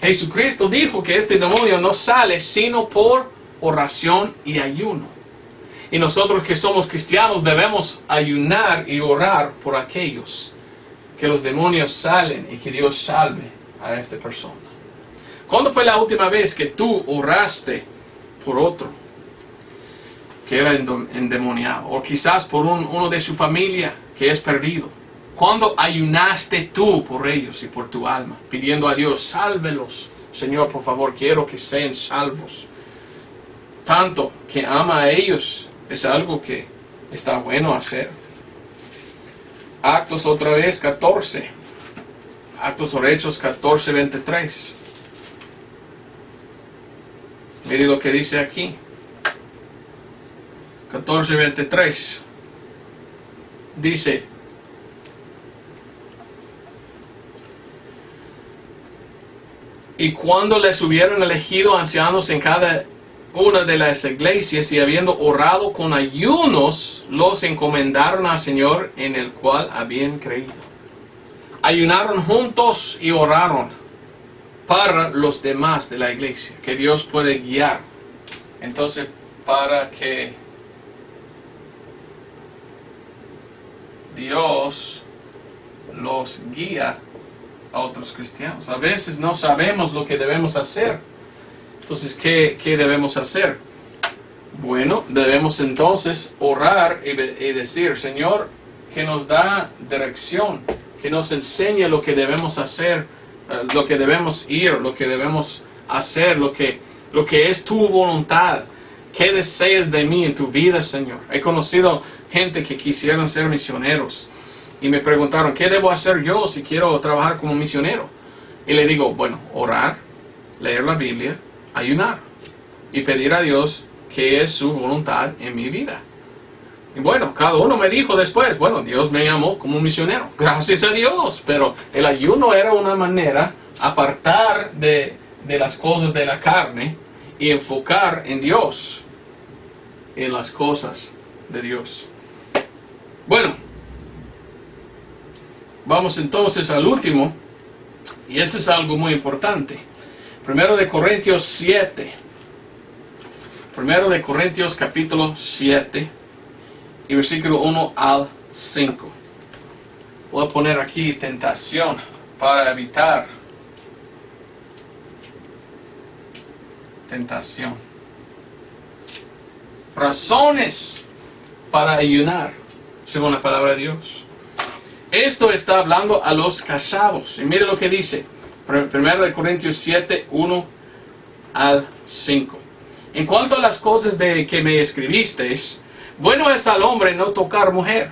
Jesucristo dijo que este demonio no sale sino por oración y ayuno. Y nosotros que somos cristianos debemos ayunar y orar por aquellos que los demonios salen y que Dios salve a esta persona. ¿Cuándo fue la última vez que tú oraste por otro que era endemoniado? O quizás por uno de su familia que es perdido. ¿Cuándo ayunaste tú por ellos y por tu alma? Pidiendo a Dios, sálvelos. Señor, por favor, quiero que sean salvos. Tanto que ama a ellos. Es algo que está bueno hacer. Actos otra vez 14. Actos o Hechos 14:23. Mire lo que dice aquí. 14:23. Dice, y cuando les hubieron elegido ancianos en cada una de las iglesias y habiendo orado con ayunos, los encomendaron al Señor en el cual habían creído. Ayunaron juntos y oraron para los demás de la iglesia, que Dios puede guiar. Entonces, para que Dios los guía a otros cristianos. A veces no sabemos lo que debemos hacer. Entonces, ¿qué debemos hacer? Bueno, debemos entonces orar y decir, Señor, que nos da dirección, que nos enseñe lo que debemos hacer, lo que debemos ir, lo que debemos hacer, lo que es tu voluntad. ¿Qué deseas de mí en tu vida, Señor? He conocido gente que quisieron ser misioneros y me preguntaron, ¿qué debo hacer yo si quiero trabajar como misionero? Y le digo, bueno, orar, leer la Biblia, ayunar y pedir a Dios que es su voluntad en mi vida. Y bueno, cada uno me dijo después, bueno, Dios me llamó como misionero, gracias a Dios, pero el ayuno era una manera apartar de las cosas de la carne y enfocar en Dios, en las cosas de Dios. Bueno, vamos entonces al último, y ese es algo muy importante. Primero de Corintios 7. Primero de Corintios capítulo 7 y versículo 1 al 5. Voy a poner aquí tentación para evitar tentación. Razones para ayunar, según la palabra de Dios. Esto está hablando a los casados. Y mire lo que dice. 1 Corintios 7, 1 al 5. En cuanto a las cosas de que me escribisteis, bueno es al hombre no tocar mujer.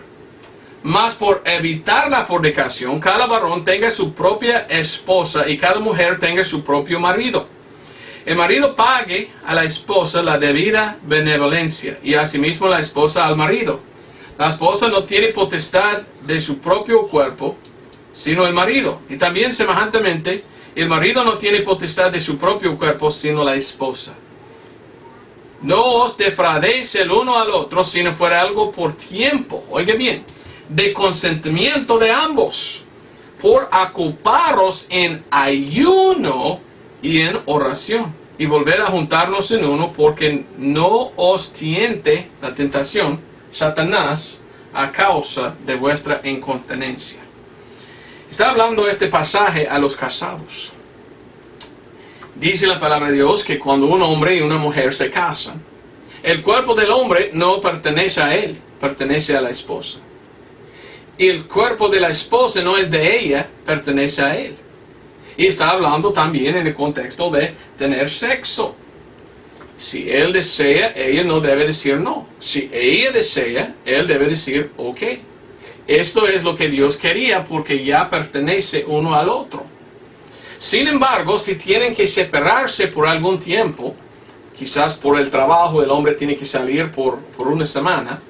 Mas por evitar la fornicación, cada varón tenga su propia esposa y cada mujer tenga su propio marido. El marido pague a la esposa la debida benevolencia y asimismo la esposa al marido. La esposa no tiene potestad de su propio cuerpo, sino el marido. Y también semejantemente, el marido no tiene potestad de su propio cuerpo, sino la esposa. No os defraudéis el uno al otro, sino fuera algo por tiempo. Oiga bien, de consentimiento de ambos, por ocuparos en ayuno y en oración, y volver a juntarnos en uno, porque no os tiente la tentación, Satanás, a causa de vuestra incontinencia. Está hablando este pasaje a los casados. Dice la palabra de Dios que cuando un hombre y una mujer se casan, el cuerpo del hombre no pertenece a él, pertenece a la esposa. Y el cuerpo de la esposa no es de ella, pertenece a él. Y está hablando también en el contexto de tener sexo. Si él desea, ella no debe decir no. Si ella desea, él debe decir ok. Esto es lo que Dios quería porque ya pertenece uno al otro. Sin embargo, si tienen que separarse por algún tiempo, quizás por el trabajo, el hombre tiene que salir por una semana,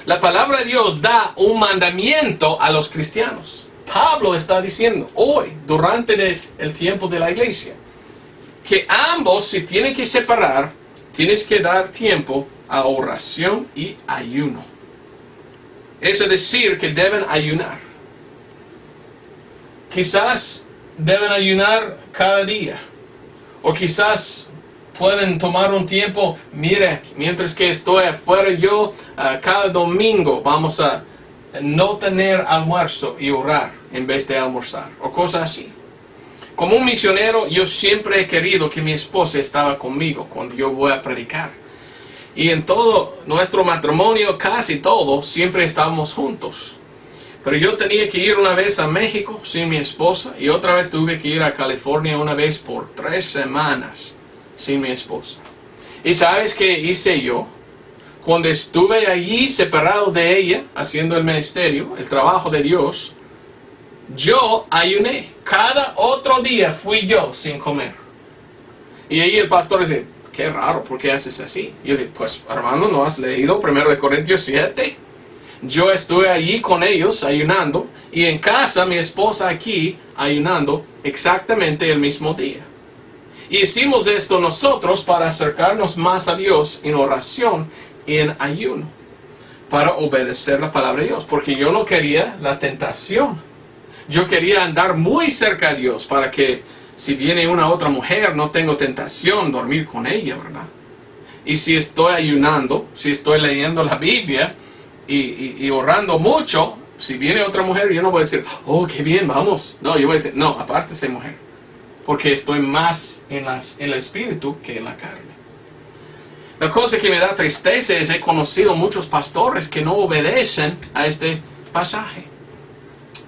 la palabra de Dios da un mandamiento a los cristianos. Pablo está diciendo hoy, durante el tiempo de la iglesia, que ambos se tienen que separar, tienes que dar tiempo a oración y ayuno. Es decir, que deben ayunar. Quizás deben ayunar cada día. O quizás pueden tomar un tiempo, mire, mientras que estoy afuera yo, cada domingo vamos a no tener almuerzo y orar en vez de almorzar. O cosas así. Como un misionero, yo siempre he querido que mi esposa estaba conmigo cuando yo voy a predicar. Y en todo nuestro matrimonio, casi todo, siempre estábamos juntos. Pero yo tenía que ir una vez a México sin mi esposa y otra vez tuve que ir a California una vez por 3 semanas sin mi esposa. ¿Y sabes qué hice yo? Cuando estuve allí separado de ella, haciendo el ministerio, el trabajo de Dios, yo ayuné. Cada otro día fui yo sin comer. Y ahí el pastor dice, qué raro, ¿por qué haces así? Y yo dije, pues hermano, ¿no has leído 1 Corintios 7? Yo estuve allí con ellos ayunando y en casa mi esposa aquí ayunando exactamente el mismo día. Y hicimos esto nosotros para acercarnos más a Dios en oración y en ayuno, para obedecer la palabra de Dios, porque yo no quería la tentación. Yo quería andar muy cerca de Dios para que si viene una otra mujer no tengo tentación dormir con ella, ¿verdad? Y si estoy ayunando, si estoy leyendo la Biblia y orando mucho, si viene otra mujer yo no voy a decir, oh, qué bien, vamos. No, yo voy a decir, no, apártese mujer, porque estoy más en el espíritu que en la carne. La cosa que me da tristeza es que he conocido muchos pastores que no obedecen a este pasaje.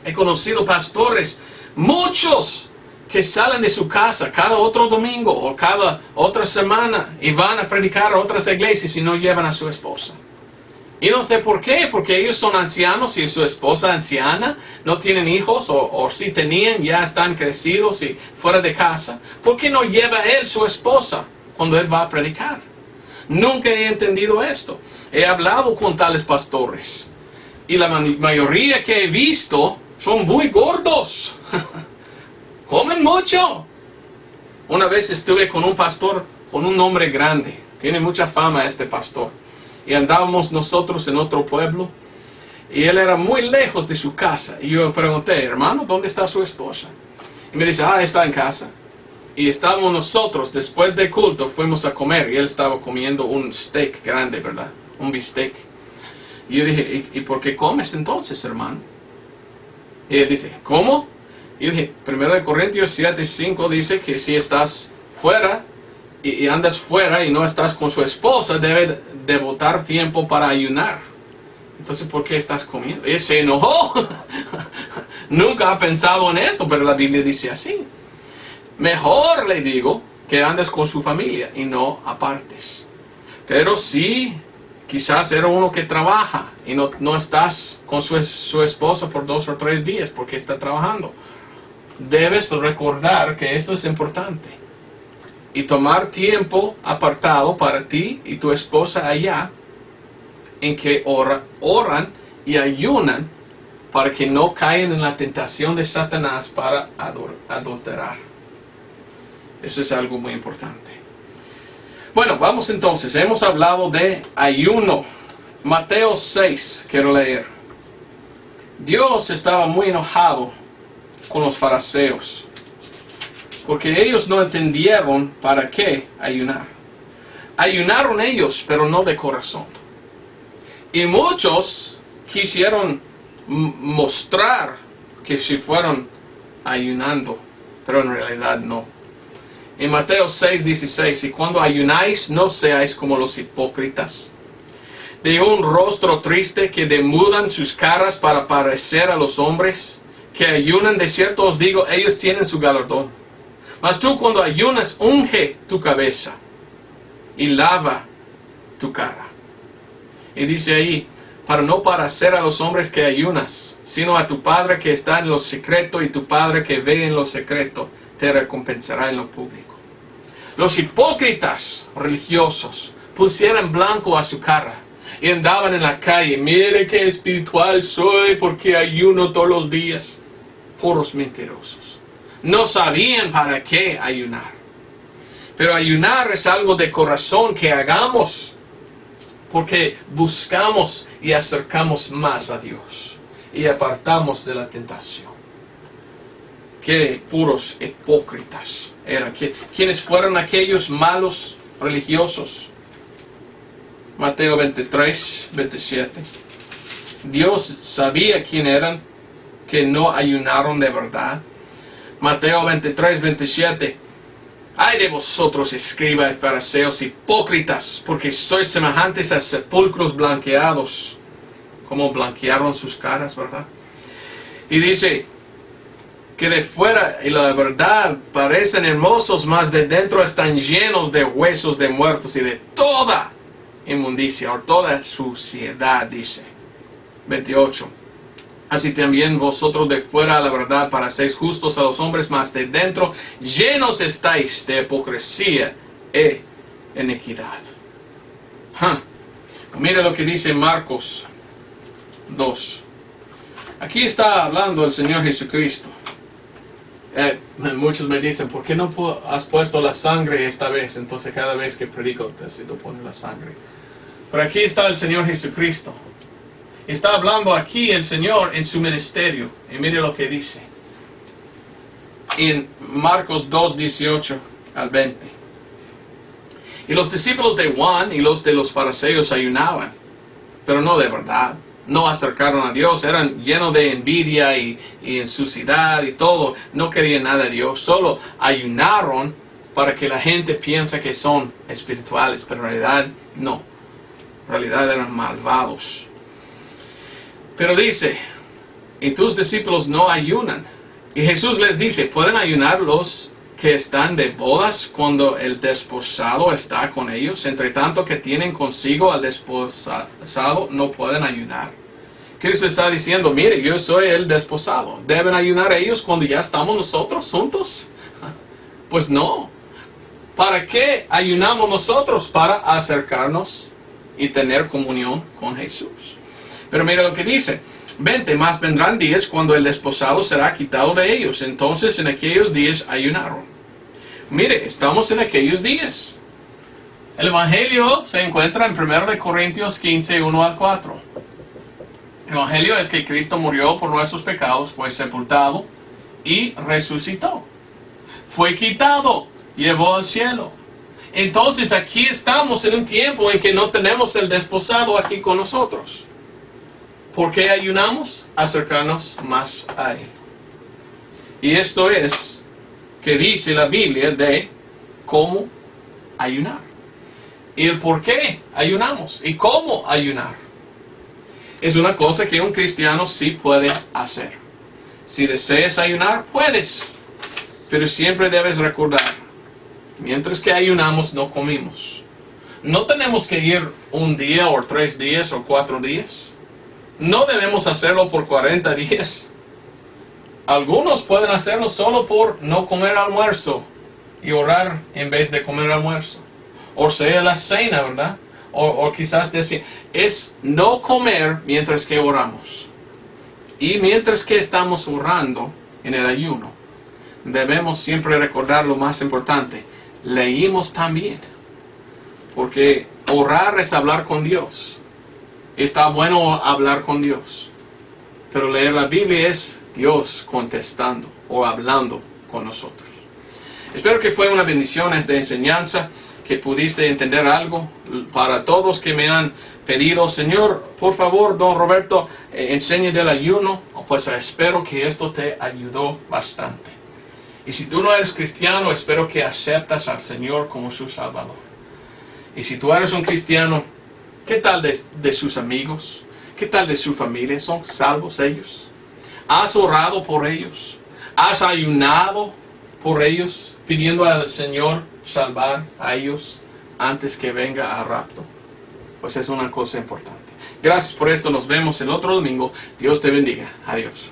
He conocido pastores, muchos, que salen de su casa cada otro domingo o cada otra semana y van a predicar a otras iglesias y no llevan a su esposa. Y no sé por qué, porque ellos son ancianos y su esposa anciana, no tienen hijos o si tenían ya están crecidos y fuera de casa. ¿Por qué no lleva él su esposa cuando él va a predicar? Nunca he entendido esto. He hablado con tales pastores y la mayoría que he visto son muy gordos. Comen mucho. Una vez estuve con un pastor con un nombre grande. Tiene mucha fama este pastor. Y andábamos nosotros en otro pueblo. Y él era muy lejos de su casa. Y yo pregunté, hermano, ¿dónde está su esposa? Y me dice, está en casa. Y estábamos nosotros, después del culto, fuimos a comer. Y él estaba comiendo un steak grande, ¿verdad? Un bistec. Y yo dije, ¿y por qué comes entonces, hermano? Y él dice, ¿cómo? Y yo dije, 1 Corintios 7:5 dice que si estás fuera y andas fuera y no estás con su esposa, debe devotar tiempo para ayunar. Entonces, ¿por qué estás comiendo? Y se enojó. Nunca ha pensado en esto, pero la Biblia dice así. Mejor, le digo, que andes con su familia y no apartes. Pero sí, quizás era uno que trabaja y no estás con su esposa por 2 o 3 días porque está trabajando. Debes recordar que esto es importante. Y tomar tiempo apartado para ti y tu esposa allá, en que oran y ayunan para que no caigan en la tentación de Satanás para adulterar. Eso es algo muy importante. Bueno, vamos entonces. Hemos hablado de ayuno. Mateo 6, quiero leer. Dios estaba muy enojado con los fariseos, porque ellos no entendieron para qué ayunar. Ayunaron ellos, pero no de corazón. Y muchos quisieron mostrar que si fueron ayunando, pero en realidad no. En Mateo 6:16, y cuando ayunáis, no seáis como los hipócritas, de un rostro triste que demudan sus caras para parecer a los hombres, que ayunan. De cierto os digo, ellos tienen su galardón. Mas tú cuando ayunas, unge tu cabeza y lava tu cara. Y dice ahí, para no parecer a los hombres que ayunas, sino a tu Padre que está en lo secreto, y tu Padre que ve en lo secreto te recompensará en lo público. Los hipócritas religiosos pusieron blanco a su cara y andaban en la calle. Mire qué espiritual soy porque ayuno todos los días. Puros mentirosos. No sabían para qué ayunar. Pero ayunar es algo de corazón que hagamos porque buscamos y acercamos más a Dios y apartamos de la tentación. Qué puros hipócritas eran. ¿Quiénes fueron aquellos malos religiosos? Mateo 23:27. Dios sabía quién eran, que no ayunaron de verdad. Mateo 23:27. Ay de vosotros, escribas y fariseos hipócritas, porque sois semejantes a sepulcros blanqueados, como blanquearon sus caras, ¿verdad? Y dice que de fuera y la verdad parecen hermosos, mas de dentro están llenos de huesos de muertos y de toda inmundicia o toda suciedad, dice. 28. Así también vosotros de fuera a la verdad parecéis justos a los hombres, mas de dentro llenos estáis de hipocresía e iniquidad. Mira lo que dice Marcos 2. Aquí está hablando el Señor Jesucristo. Muchos me dicen, ¿por qué no has puesto la sangre esta vez? Entonces cada vez que predico necesito poner la sangre. Pero aquí está el Señor Jesucristo. Está hablando aquí el Señor en su ministerio. Y mire lo que dice. En Marcos 2:18 al 20. Y los discípulos de Juan y los de los fariseos ayunaban, pero no de verdad. No acercaron a Dios, eran llenos de envidia y en suciedad y todo. No querían nada de Dios, solo ayunaron para que la gente piense que son espirituales, pero en realidad no. En realidad eran malvados. Pero dice, y tus discípulos no ayunan. Y Jesús les dice, ¿pueden ayunar los que están de bodas cuando el desposado está con ellos? Entre tanto que tienen consigo al desposado, no pueden ayunar. Cristo está diciendo, mire, yo soy el desposado. ¿Deben ayunar ellos cuando ya estamos nosotros juntos? Pues no. ¿Para qué ayunamos nosotros? Para acercarnos y tener comunión con Jesús. Pero mira lo que dice. 20, más vendrán días cuando el desposado será quitado de ellos. Entonces en aquellos días ayunaron. Mire, estamos en aquellos días. El Evangelio se encuentra en 1 Corintios 15, 1 al 4. El Evangelio es que Cristo murió por nuestros pecados, fue sepultado y resucitó. Fue quitado, llevó al cielo. Entonces aquí estamos en un tiempo en que no tenemos el desposado aquí con nosotros. ¿Por qué ayunamos? Acercarnos más a Él. Y esto es que dice la Biblia de cómo ayunar. Y el por qué ayunamos y cómo ayunar. Es una cosa que un cristiano sí puede hacer. Si deseas ayunar, puedes. Pero siempre debes recordar, mientras que ayunamos no comimos. No tenemos que ir un día o 3 días o 4 días. No debemos hacerlo por 40 días. Algunos pueden hacerlo solo por no comer almuerzo y orar en vez de comer almuerzo. O sea, la cena, ¿verdad? O quizás decir, es no comer mientras que oramos. Y mientras que estamos orando en el ayuno, debemos siempre recordar lo más importante. Leímos también. Porque orar es hablar con Dios. Está bueno hablar con Dios. Pero leer la Biblia es Dios contestando o hablando con nosotros. Espero que fue una bendición esta enseñanza, que pudiste entender algo. Para todos que me han pedido, Señor, por favor, don Roberto, enseñe del ayuno, pues espero que esto te ayudó bastante. Y si tú no eres cristiano, espero que aceptas al Señor como su Salvador. Y si tú eres un cristiano, ¿qué tal de sus amigos? ¿Qué tal de su familia? ¿Son salvos ellos? ¿Has orado por ellos? ¿Has ayunado por ellos, pidiendo al Señor salvar a ellos antes que venga a rapto? Pues es una cosa importante. Gracias por esto. Nos vemos el otro domingo. Dios te bendiga. Adiós.